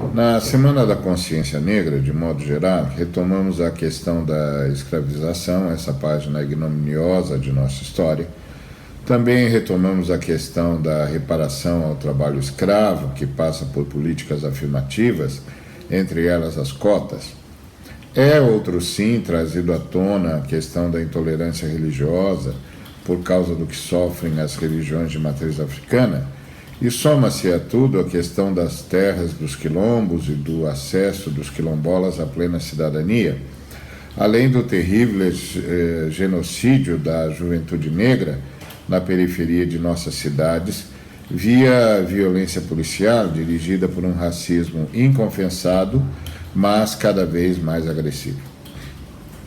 Na Semana da Consciência Negra, de modo geral, retomamos a questão da escravização, essa página ignominiosa de nossa história. Também retomamos a questão da reparação ao trabalho escravo, que passa por políticas afirmativas, entre elas as cotas. É outro sim trazido à tona a questão da intolerância religiosa, por causa do que sofrem as religiões de matriz africana, e soma-se a tudo a questão das terras dos quilombos e do acesso dos quilombolas à plena cidadania, além do terrível genocídio da juventude negra na periferia de nossas cidades, via violência policial dirigida por um racismo inconfessado, mas cada vez mais agressivo.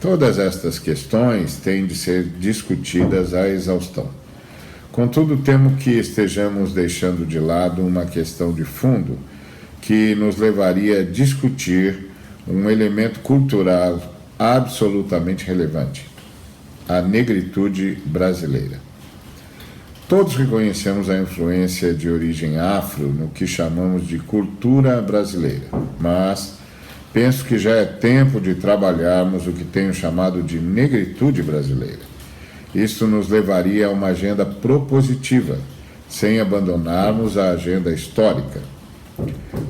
Todas estas questões têm de ser discutidas à exaustão. Contudo, temo que estejamos deixando de lado uma questão de fundo que nos levaria a discutir um elemento cultural absolutamente relevante: a negritude brasileira. Todos reconhecemos a influência de origem afro no que chamamos de cultura brasileira, mas penso que já é tempo de trabalharmos o que tenho chamado de negritude brasileira. Isto nos levaria a uma agenda propositiva, sem abandonarmos a agenda histórica.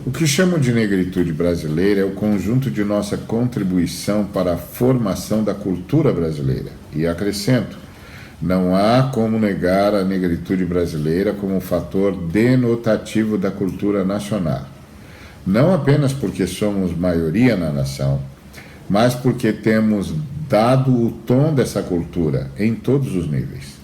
O que chamo de negritude brasileira é o conjunto de nossa contribuição para a formação da cultura brasileira. E acrescento, não há como negar a negritude brasileira como um fator denotativo da cultura nacional. Não apenas porque somos maioria na nação, mas porque temos dado o tom dessa cultura em todos os níveis.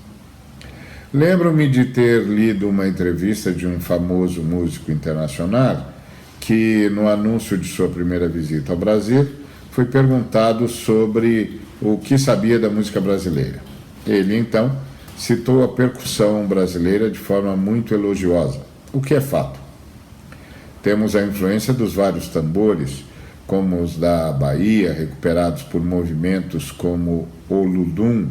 Lembro-me de ter lido uma entrevista de um famoso músico internacional que, no anúncio de sua primeira visita ao Brasil, foi perguntado sobre o que sabia da música brasileira. Ele, então, citou a percussão brasileira de forma muito elogiosa, o que é fato. Temos a influência dos vários tambores, como os da Bahia, recuperados por movimentos como o Ludum,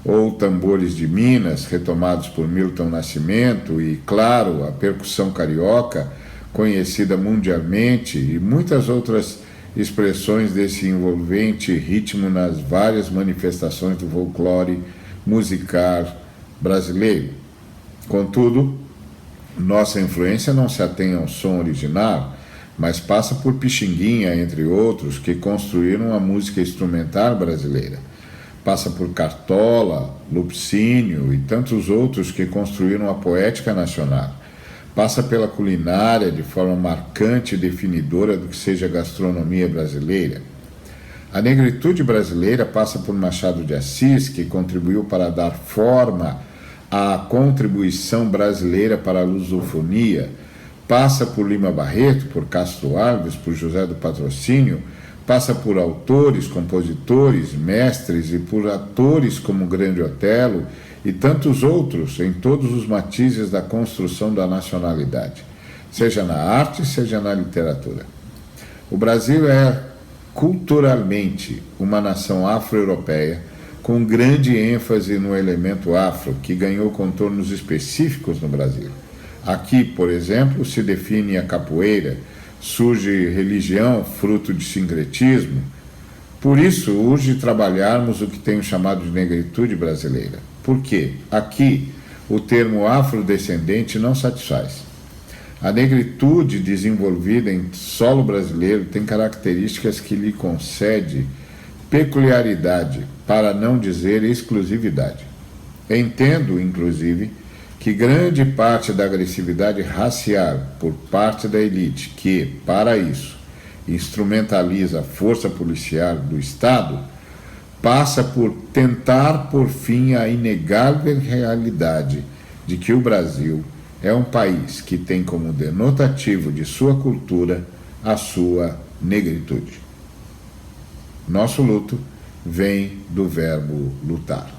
ou tambores de Minas, retomados por Milton Nascimento, e, claro, a percussão carioca, conhecida mundialmente, e muitas outras expressões desse envolvente ritmo nas várias manifestações do folclore musical brasileiro. Contudo, nossa influência não se atém ao som original, mas passa por Pixinguinha, entre outros, que construíram a música instrumental brasileira. Passa por Cartola, Lupicínio e tantos outros que construíram a poética nacional. Passa pela culinária de forma marcante e definidora do que seja a gastronomia brasileira. A negritude brasileira passa por Machado de Assis, que contribuiu para dar forma à contribuição brasileira para a lusofonia. Passa por Lima Barreto, por Castro Alves, por José do Patrocínio, passa por autores, compositores, mestres e por atores como Grande Otelo e tantos outros em todos os matizes da construção da nacionalidade, seja na arte, seja na literatura. O Brasil é culturalmente uma nação afro-europeia com grande ênfase no elemento afro, que ganhou contornos específicos no Brasil. Aqui, por exemplo, se define a capoeira, surge religião, fruto de sincretismo. Por isso, urge trabalharmos o que tenho chamado de negritude brasileira. Por quê? Aqui, o termo afrodescendente não satisfaz. A negritude desenvolvida em solo brasileiro tem características que lhe concede peculiaridade, para não dizer exclusividade. Entendo, inclusive, que grande parte da agressividade racial por parte da elite, que, para isso, instrumentaliza a força policial do Estado, passa por tentar por fim a inegável realidade de que o Brasil é um país que tem como denotativo de sua cultura a sua negritude. Nosso luto vem do verbo lutar.